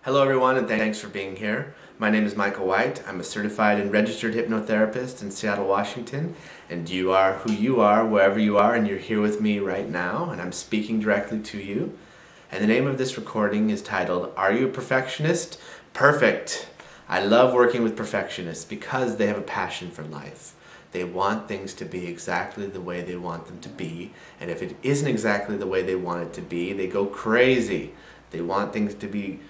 Hello everyone, and thanks for being here. My name is Michael White. I'm a certified and registered hypnotherapist in Seattle, Washington, and you are who you are wherever you are, and you're here with me right now, and I'm speaking directly to you. And the name of this recording is titled, Are You a Perfectionist? Perfect! I love working with perfectionists because they have a passion for life. They want things to be exactly the way they want them to be, and if it isn't exactly the way they want it to be, they go crazy. They want things to be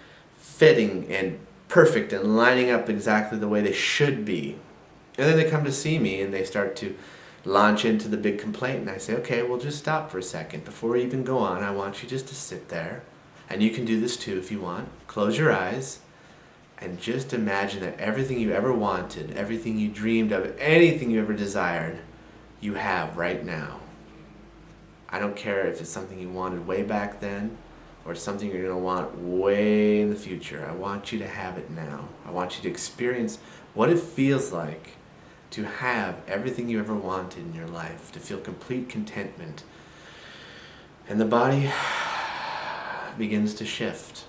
fitting and perfect and lining up exactly the way they should be. And then they come to see me and they start to launch into the big complaint, and I say, okay, well, just stop for a second. Before we even go on, I want you just to sit there, and you can do this too if you want. Close your eyes and just imagine that everything you ever wanted, everything you dreamed of, anything you ever desired, you have right now. I don't care if it's something you wanted way back then or something you're going to want way in the future. I want you to have it now. I want you to experience what it feels like to have everything you ever wanted in your life, to feel complete contentment. And the body begins to shift.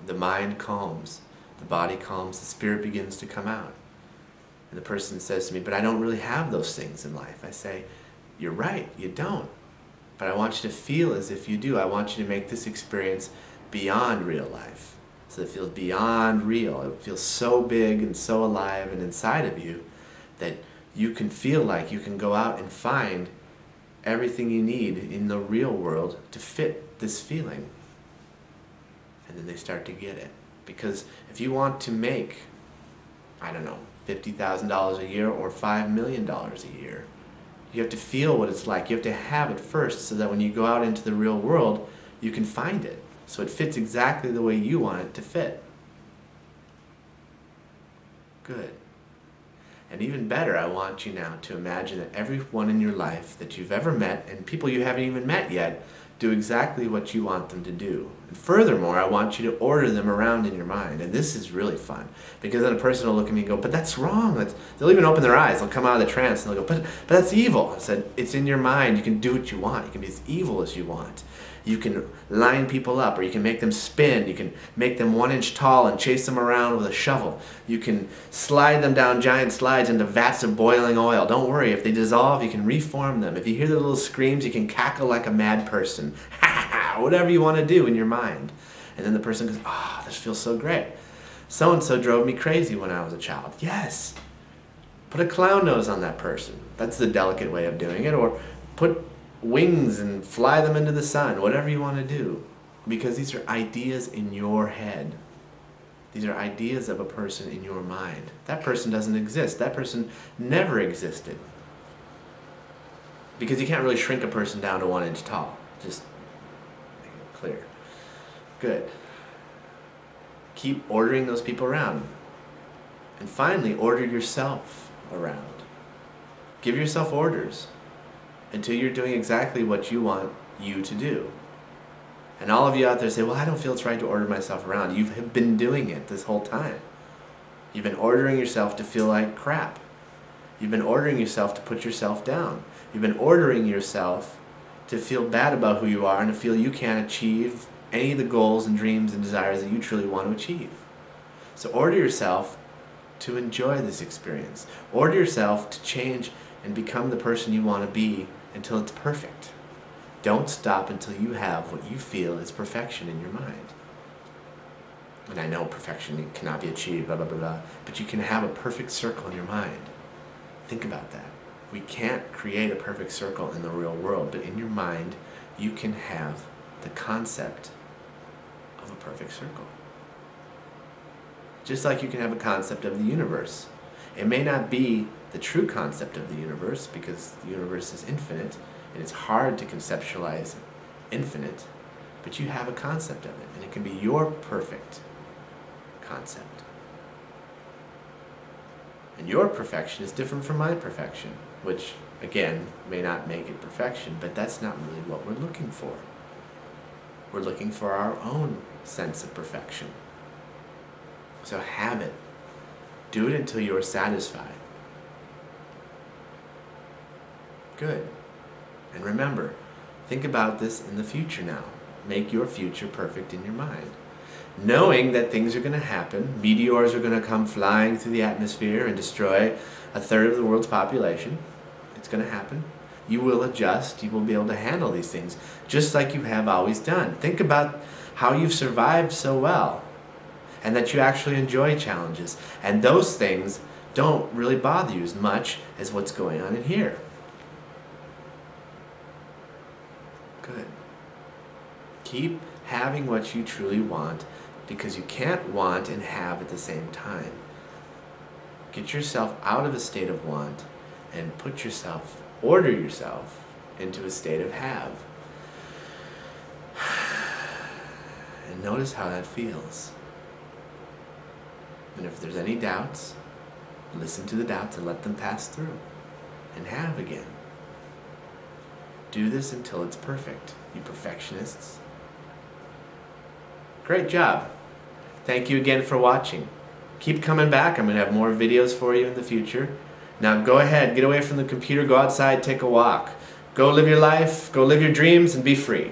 The mind calms. The body calms. The spirit begins to come out. And the person says to me, but I don't really have those things in life. I say, you're right, you don't. But I want you to feel as if you do. I want you to make this experience beyond real life. So it feels beyond real. It feels so big and so alive and inside of you that you can feel like you can go out and find everything you need in the real world to fit this feeling. And then they start to get it. Because if you want to make, I don't know, $50,000 a year or $5 million a year, you have to feel what it's like. You have to have it first so that when you go out into the real world, you can find it. So it fits exactly the way you want it to fit. Good. And even better, I want you now to imagine that everyone in your life that you've ever met, and people you haven't even met yet, do exactly what you want them to do. And furthermore, I want you to order them around in your mind. And this is really fun, because then a person will look at me and go, but that's wrong. They'll even open their eyes. They'll come out of the trance and they'll go, but that's evil. I said, it's in your mind. You can do what you want. You can be as evil as you want. You can line people up, or you can make them spin. You can make them 1 inch tall and chase them around with a shovel. You can slide them down giant slides into vats of boiling oil. Don't worry, if they dissolve, you can reform them. If you hear their little screams, you can cackle like a mad person. Whatever you want to do in your mind. And then the person goes, oh, this feels so great. So-and-so drove me crazy when I was a child. Yes. Put a clown nose on that person. That's the delicate way of doing it. Or put wings and fly them into the sun. Whatever you want to do. Because these are ideas in your head. These are ideas of a person in your mind. That person doesn't exist. That person never existed. Because you can't really shrink a person down to 1 inch tall. Just make it clear. Good. Keep ordering those people around. And finally, order yourself around. Give yourself orders until you're doing exactly what you want you to do. And all of you out there say, well, I don't feel it's right to order myself around. You've been doing it this whole time. You've been ordering yourself to feel like crap. You've been ordering yourself to put yourself down. You've been ordering yourself to feel bad about who you are and to feel you can't achieve any of the goals and dreams and desires that you truly want to achieve. So order yourself to enjoy this experience. Order yourself to change and become the person you want to be until it's perfect. Don't stop until you have what you feel is perfection in your mind. And I know perfection cannot be achieved, blah, blah, blah, blah, but you can have a perfect circle in your mind. Think about that. We can't create a perfect circle in the real world, but in your mind, you can have the concept of a perfect circle. Just like you can have a concept of the universe. It may not be the true concept of the universe, because the universe is infinite, and it's hard to conceptualize infinite, but you have a concept of it, and it can be your perfect concept. And your perfection is different from my perfection, which, again, may not make it perfection, but that's not really what we're looking for. We're looking for our own sense of perfection. So have it. Do it until you are satisfied. Good. And remember, think about this in the future now. Make your future perfect in your mind. knowing that things are going to happen. Meteors are going to come flying through the atmosphere and destroy a third of the world's population. It's going to happen. You will adjust. You will be able to handle these things just like you have always done. Think about how you've survived so well and that you actually enjoy challenges. And those things don't really bother you as much as what's going on in here. Good. Keep having what you truly want, because you can't want and have at the same time. Get yourself out of a state of want and order yourself into a state of have. And notice how that feels. And if there's any doubts, listen to the doubts and let them pass through. And have again. Do this until it's perfect, you perfectionists. Great job. Thank you again for watching. Keep coming back. I'm going to have more videos for you in the future. Now go ahead, get away from the computer, go outside, take a walk. Go live your life, go live your dreams, and be free.